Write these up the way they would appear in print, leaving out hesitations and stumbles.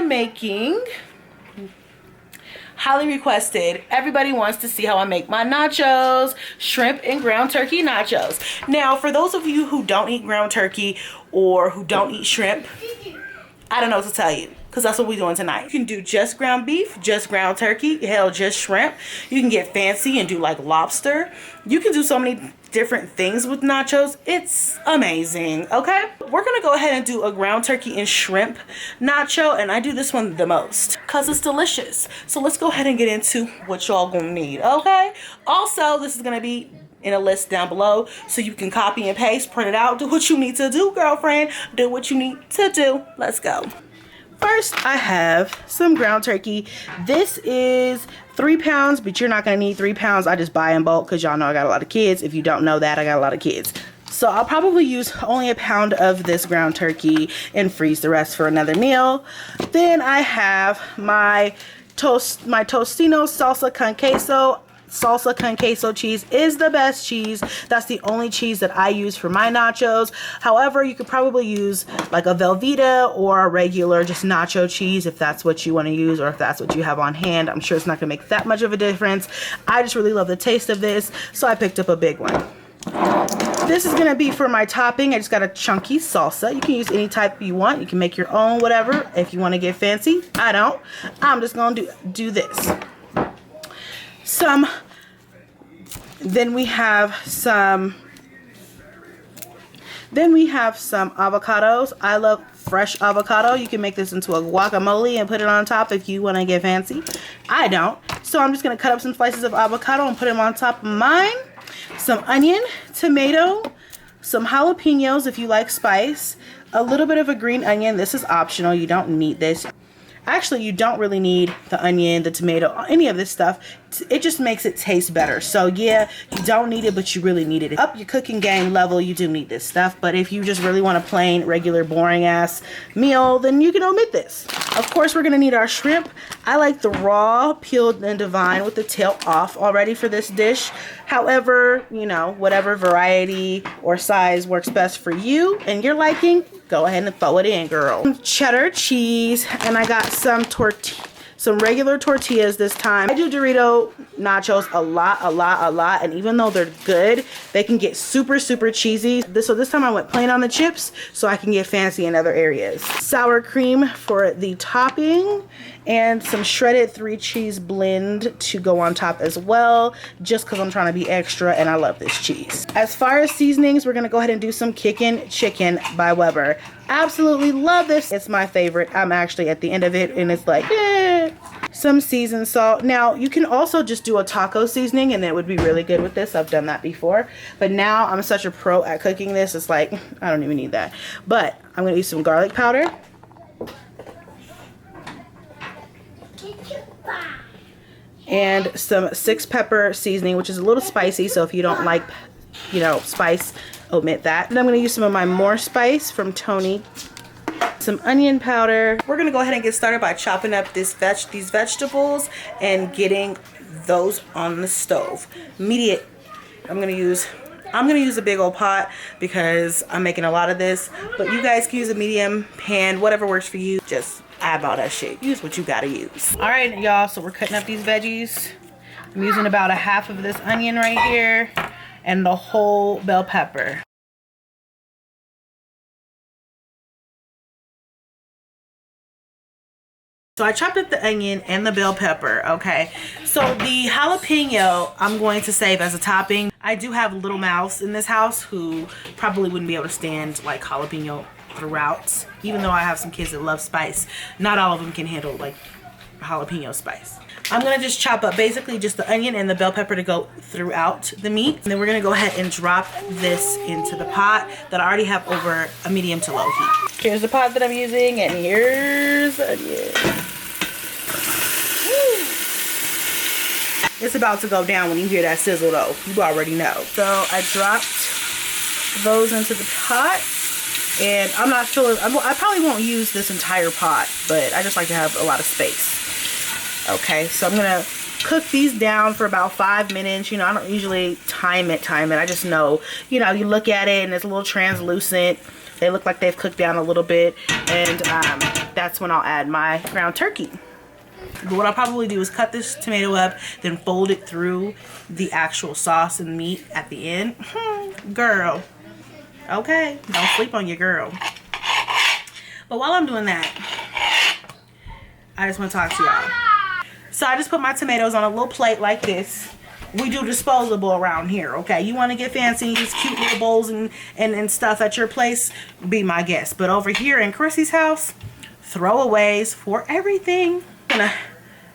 am making, highly requested, everybody wants to see how I make my nachos, shrimp and ground turkey nachos. Now, for those of you who don't eat ground turkey or who don't eat shrimp, I don't know what to tell you, because that's what we're doing tonight. You can do just ground beef, just ground turkey, hell, just shrimp. You can get fancy and do like lobster. You can do so many different things with nachos. It's amazing, okay? We're gonna go ahead and do a ground turkey and shrimp nacho, and I do this one the most because it's delicious. So let's go ahead and get into what y'all gonna need, okay? Also, this is gonna be in a list down below, so you can copy and paste, print it out, do what you need to do, girlfriend. Do what you need to do. Let's go. First, I have some ground turkey. This is 3 pounds, but you're not gonna need 3 pounds. I just buy in bulk because y'all know I got a lot of kids. If you don't know that, I got a lot of kids. So I'll probably use only 1 pound of this ground turkey and freeze the rest for another meal. Then I have my Tostino salsa con queso. Salsa con queso cheese is the best cheese. That's the only cheese that I use for my nachos. However, you could probably use like a Velveeta or a regular just nacho cheese if that's what you want to use, or if that's what you have on hand. I'm sure it's not gonna make that much of a difference. I just really love the taste of this, so I picked up a big one. This is gonna be for my topping. I just got a chunky salsa. You can use any type you want. You can make your own, whatever, if you want to get fancy. I don't. I'm just gonna do this. Then we have some avocados. I love fresh avocado. You can make this into a guacamole and put it on top if you want to get fancy. I don't. So I'm just going to cut up some slices of avocado and put them on top of mine. Some onion, tomato, some jalapenos if you like spice, a little bit of a green onion. This is optional. You don't need this. Actually, you don't really need the onion, the tomato, any of this stuff. It just makes it taste better. So yeah, you don't need it, but you really need it. Up your cooking game level, you do need this stuff. But if you just really want a plain, regular, boring ass meal, then you can omit this. Of course, we're gonna need our shrimp. I like the raw, peeled and divine with the tail off already for this dish. However, you know, whatever variety or size works best for you and your liking, go ahead and throw it in, girl. Cheddar cheese, and I got some regular tortillas this time. I do Dorito nachos a lot, and even though they're good, they can get super cheesy. So this time I went plain on the chips so I can get fancy in other areas. Sour cream for the topping, and some shredded 3 cheese blend to go on top as well, just because I'm trying to be extra and I love this cheese. As far as seasonings, we're gonna go ahead and do some Kickin' Chicken by Weber. Absolutely love this. It's my favorite. I'm actually at the end of it and it's like, eh. Some seasoned salt. Now, you can also just do a taco seasoning and it would be really good with this. I've done that before. But now I'm such a pro at cooking this, it's like, I don't even need that. But I'm gonna use some garlic powder. And some 6-pepper seasoning, which is a little spicy, so if you don't like, you know, spice, omit that. And I'm going to use some of my more spice from Tony. Some onion powder. We're going to go ahead and get started by chopping up these vegetables and getting those on the stove. I'm going to use a big old pot because I'm making a lot of this, but you guys can use a medium pan, whatever works for you. Just eyeball that shit. Use what you gotta use. All right, y'all, so we're cutting up these veggies. I'm using about 1/2 of this onion right here and the whole bell pepper. So I chopped up the onion and the bell pepper, okay? So the jalapeno I'm going to save as a topping. I do have little mouths in this house who probably wouldn't be able to stand like jalapeno throughout. Even though I have some kids that love spice, not all of them can handle like jalapeno spice. I'm gonna just chop up basically just the onion and the bell pepper to go throughout the meat. And then we're gonna go ahead and drop this into the pot that I already have over a medium to low heat. Here's the pot that I'm using, and here's the onion. It's about to go down when you hear that sizzle though. You already know. So I dropped those into the pot. And I'm not sure, I probably won't use this entire pot, but I just like to have a lot of space. Okay, so I'm gonna cook these down for about 5 minutes. You know, I don't usually time it. I just know, you know, you look at it and it's a little translucent. They look like they've cooked down a little bit. And that's when I'll add my ground turkey. But what I'll probably do is cut this tomato up, then fold it through the actual sauce and meat at the end. Girl. Okay, don't sleep on your girl. But while I'm doing that, I just want to talk to y'all. So I just put my tomatoes on a little plate like this. We do disposable around here, okay? You want to get fancy, use cute little bowls and stuff at your place, be my guest. But over here in Chrissy's house, throwaways for everything. I'm gonna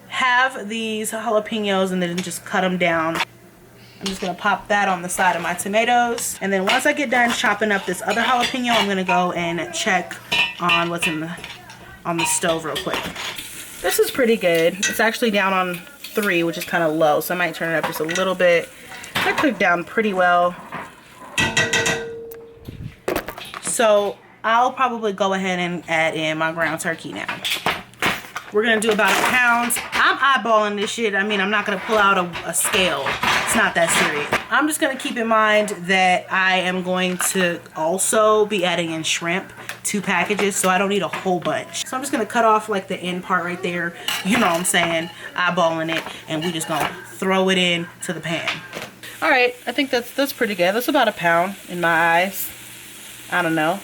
have these jalapenos and then just cut them down. I'm just gonna pop that on the side of my tomatoes. And then once I get done chopping up this other jalapeno, I'm gonna go and check on what's on the stove real quick. This is pretty good. It's actually down on 3, which is kind of low, so I might turn it up just a little bit. That cooked down pretty well. So I'll probably go ahead and add in my ground turkey now. We're gonna do about 1 pound. I'm eyeballing this shit. I mean, I'm not gonna pull out a scale. It's not that serious. I'm just gonna keep in mind that I am going to also be adding in shrimp, 2 packages, so I don't need a whole bunch. So I'm just gonna cut off like the end part right there. You know what I'm saying? Eyeballing it, and we just gonna throw it in to the pan. All right, I think that's pretty good. That's about 1 pound in my eyes. I don't know.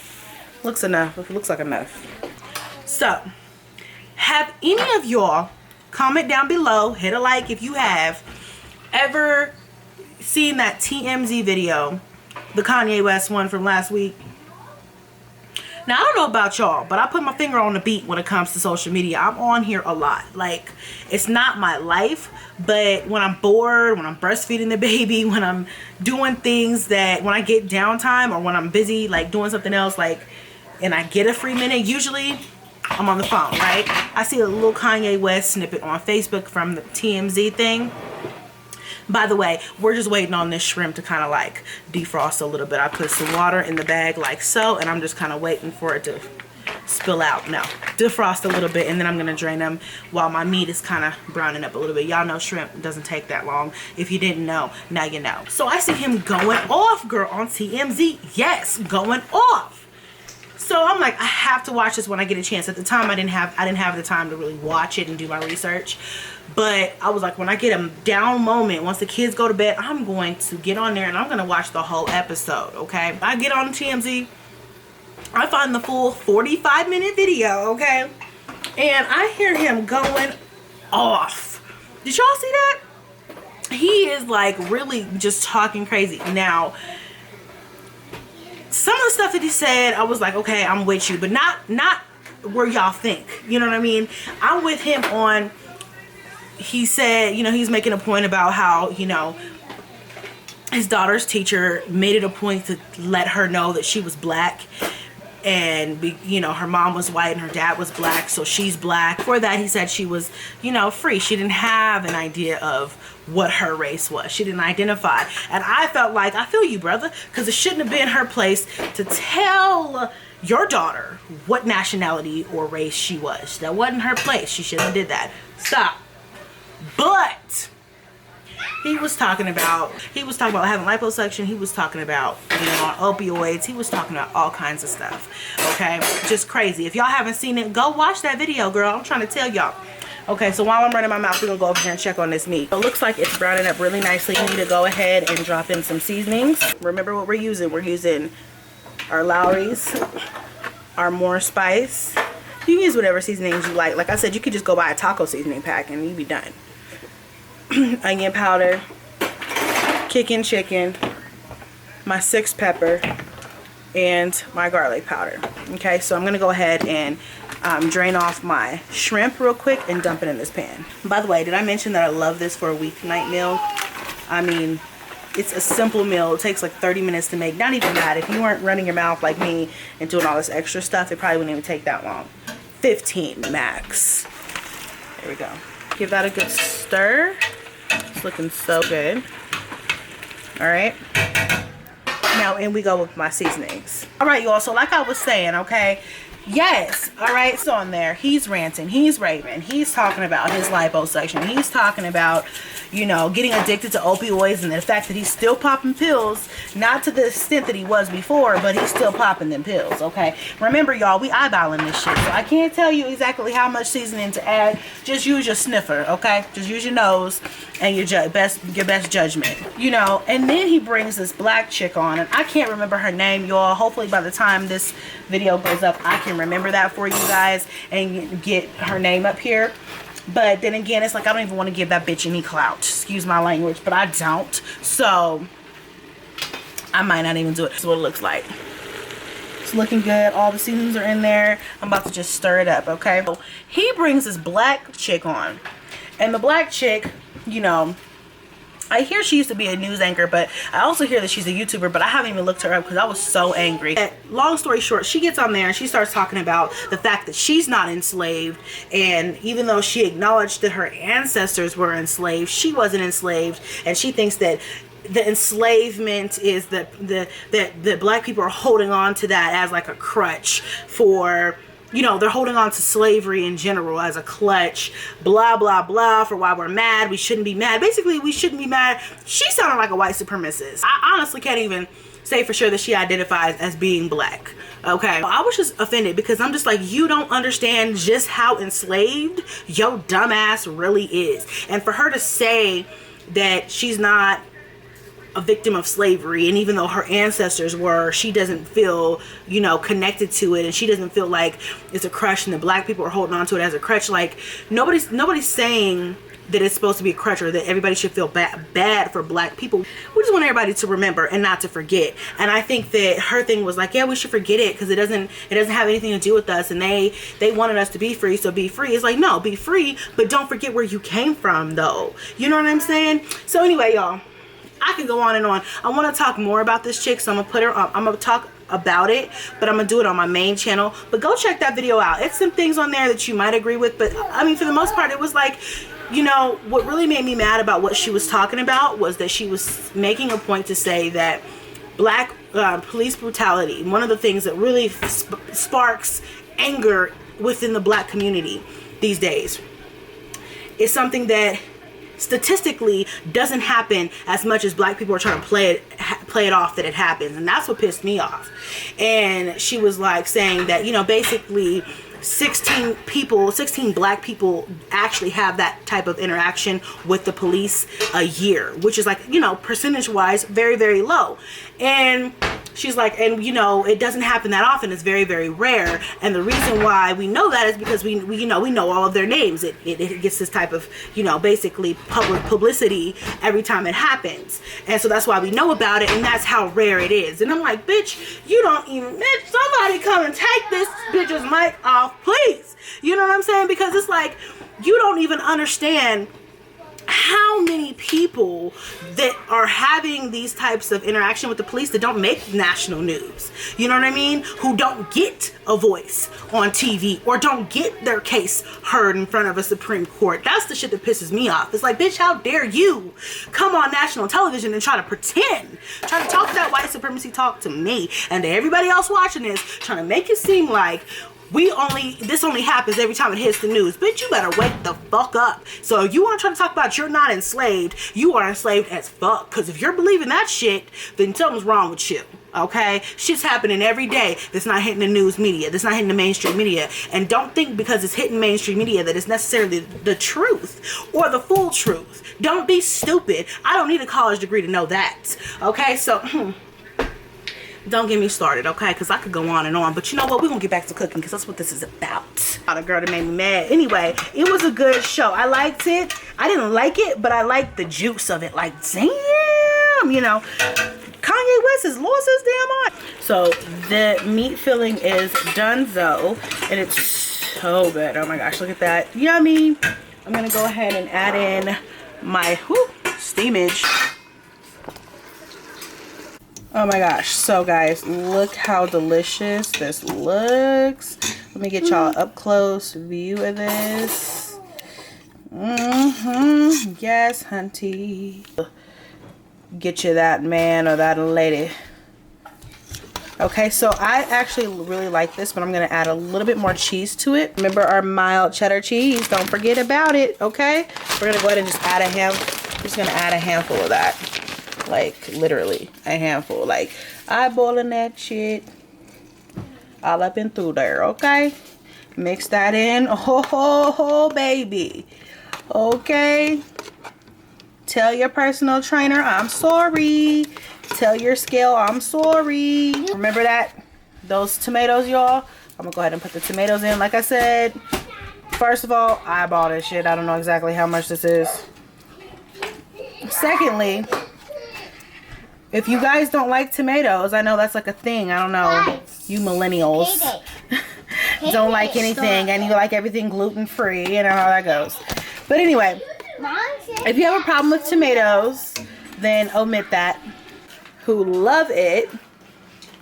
Looks enough. It looks like enough. So, have any of y'all, comment down below, hit a like if you have, ever seen that TMZ video, the Kanye West one from last week? Now, I don't know about y'all, but I put my finger on the beat when it comes to social media. I'm on here a lot. Like, it's not my life, but when I'm bored, when I'm breastfeeding the baby, when I'm doing things that, when I get downtime or when I'm busy, like doing something else, like, and I get a free minute, usually I'm on the phone, right? I see a little Kanye West snippet on Facebook from the TMZ thing. By the way, we're just waiting on this shrimp to kind of like defrost a little bit. I put some water in the bag like so, and I'm just kind of waiting for it to spill out. No, defrost a little bit, and then I'm gonna drain them while my meat is kind of browning up a little bit. Y'all know shrimp doesn't take that long. If you didn't know, now you know. So I see him going off, girl, on TMZ. Yes, going off. So I'm like, I have to watch this when I get a chance. At the time, I didn't have the time to really watch it and do my research. But I was like, when I get a down moment, once the kids go to bed, I'm going to get on there and I'm going to watch the whole episode, okay? I get on TMZ, I find the full 45-minute video, okay? And I hear him going off. Did y'all see that? He is like really just talking crazy. Now, some of the stuff that he said, I was like, okay, I'm with you, but not where y'all think. You know what I mean? I'm with him on, he said, you know, he's making a point about how, you know, his daughter's teacher made it a point to let her know that she was black. And, you know, her mom was white and her dad was black, so she's black. For that, he said she was, you know, free. She didn't have an idea of what her race was. She didn't identify. And I felt like, I feel you, brother, because it shouldn't have been her place to tell your daughter what nationality or race she was. That wasn't her place. She shouldn't have did that. Stop. But he was talking about having liposuction. He was talking about being on opioids. He was talking about all kinds of stuff. Okay, just crazy. If y'all haven't seen it, go watch that video, girl. I'm trying to tell y'all. Okay, so while I'm running my mouth, we're gonna go over here and check on this meat. It looks like it's browning up really nicely. You need to go ahead and drop in some seasonings. Remember what we're using. We're using our Lowry's, our more spice. You can use whatever seasonings you like. Like I said, you could just go buy a taco seasoning pack and you'd be done. Onion powder, kicking chicken, my 6 pepper, and my garlic powder. Okay, so I'm gonna go ahead and drain off my shrimp real quick and dump it in this pan. By the way, did I mention that I love this for a weeknight meal? I mean, it's a simple meal. It takes like 30 minutes to make. Not even that. If you weren't running your mouth like me and doing all this extra stuff, it probably wouldn't even take that long. 15 max. There we go. Give that a good stir. It's looking so good. All right. Now in we go with my seasonings. All right, y'all. So like I was saying, okay, Yes, all right. So on there, he's ranting, he's raving, he's talking about his liposuction, he's talking about, you know, getting addicted to opioids and the fact that he's still popping pills, not to the extent that he was before, but he's still popping them pills. Okay, remember y'all, we eyeballing this shit, so I can't tell you exactly how much seasoning to add. Just use your sniffer, okay? Just use your nose and your best judgment, you know. And then he brings this black chick on, and I can't remember her name, y'all. Hopefully by the time this video goes up, I can remember that for you guys and get her name up here. But then again, it's like I don't even want to give that bitch any clout, excuse my language, but I don't, so I might not even do it. This is what it looks like. It's looking good. All the seasonings are in there. I'm about to just stir it up, okay? So he brings this black chick on, and the black chick, you know, I hear she used to be a news anchor, but I also hear that she's a YouTuber, but I haven't even looked her up because I was so angry. Long story short, she gets on there and she starts talking about the fact that she's not enslaved, and even though she acknowledged that her ancestors were enslaved, she wasn't enslaved, and she thinks that the enslavement is that black people are holding on to that as like a crutch for, you know, they're holding on to slavery in general as a clutch, blah, blah, blah, for why we're mad. We shouldn't be mad. Basically, we shouldn't be mad. She sounded like a white supremacist. I honestly can't even say for sure that she identifies as being black. Okay, I was just offended because I'm just like, you don't understand just how enslaved your dumbass really is. And for her to say that she's not a victim of slavery, and even though her ancestors were, she doesn't feel, you know, connected to it, and she doesn't feel like it's a crutch and the black people are holding on to it as a crutch. Like, nobody's saying that it's supposed to be a crutch or that everybody should feel bad for black people. We just want everybody to remember and not to forget. And I think that her thing was like, yeah, we should forget it because it doesn't have anything to do with us, and they wanted us to be free, so be free. It's like, no, be free, but don't forget where you came from though. You know what I'm saying? So anyway, y'all, I can go on and on. I want to talk more about this chick, so I'm gonna put her up. I'm gonna talk about it, but I'm gonna do it on my main channel. But go check that video out. It's some things on there that you might agree with, but I mean, for the most part, it was like, you know, what really made me mad about what she was talking about was that she was making a point to say that black police brutality, one of the things that really sparks anger within the black community these days, is something that statistically doesn't happen as much as black people are trying to play it off that it happens. And that's what pissed me off. And she was like saying that, you know, basically 16 black people actually have that type of interaction with the police a year, which is like, you know, percentage wise very, very low. And she's like, and you know, it doesn't happen that often. It's very, very rare. And the reason why we know that is because we know all of their names. It gets this type of, you know, basically publicity every time it happens. And so that's why we know about it, and that's how rare it is. And I'm like, bitch, you don't even, bitch, somebody come and take this bitch's mic off, please. You know what I'm saying? Because it's like, you don't even understand how many people that are having these types of interaction with the police that don't make national news, you know what I mean, who don't get a voice on TV or don't get their case heard in front of a Supreme Court. That's the shit that pisses me off. It's like, bitch, how dare you come on national television and try to pretend, try to talk that white supremacy talk to me and to everybody else watching this, trying to make it seem like this only happens every time it hits the news. Bitch, you better wake the fuck up. So if you want to try to talk about you're not enslaved, you are enslaved as fuck. Because if you're believing that shit, then something's wrong with you. Okay? Shit's happening every day that's not hitting the news media, that's not hitting the mainstream media. And don't think because it's hitting mainstream media that it's necessarily the truth or the full truth. Don't be stupid. I don't need a college degree to know that. Okay? So don't get me started, okay? Because I could go on and on. But you know what? We're going to get back to cooking because that's what this is about. The girl that made me mad. Anyway, it was a good show. I liked it. I didn't like it, but I liked the juice of it. Like, damn, you know. Kanye West has lost his damn mind. So, the meat filling is donezo. And it's so good. Oh my gosh, look at that. You know what I mean? I'm going to go ahead and add in my steamage. Oh my gosh. So guys, look how delicious this looks. Let me get y'all up close view of this. Yes, hunty. Get you that man or that lady. Okay, so I actually really like this, but I'm gonna add a little bit more cheese to it. Remember our mild cheddar cheese, don't forget about it, okay? We're gonna go ahead and just add just gonna add a handful of that. Like, literally, a handful. Like, eyeballing that shit all up and through there, okay? Mix that in. Oh, baby. Okay. Tell your personal trainer, I'm sorry. Tell your scale, I'm sorry. Remember that? Those tomatoes, y'all. I'm gonna go ahead and put the tomatoes in. Like I said, first of all, eyeball this shit. I don't know exactly how much this is. Secondly, if you guys don't like tomatoes, I know that's like a thing. I don't know. You millennials don't like anything and you like everything gluten-free. You know how that goes. But anyway, if you have a problem with tomatoes, then omit that. Who love it.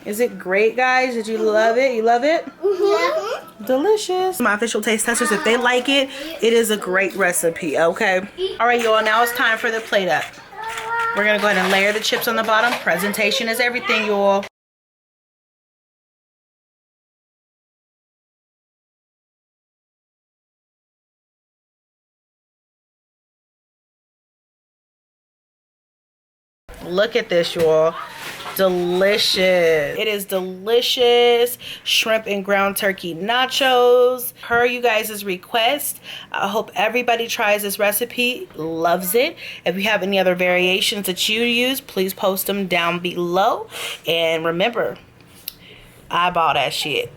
Is it great, guys? Did you love it? You love it? Mm-hmm. Delicious. My official taste testers, if they like it, it is a great recipe, okay? All right, y'all, now it's time for the plate up. We're gonna go ahead and layer the chips on the bottom. Presentation is everything, y'all. Look at this, y'all. Delicious. It is delicious. Shrimp and ground turkey nachos. Per you guys' request. I hope everybody tries this recipe, loves it. If you have any other variations that you use, please post them down below. And remember, eyeball that shit.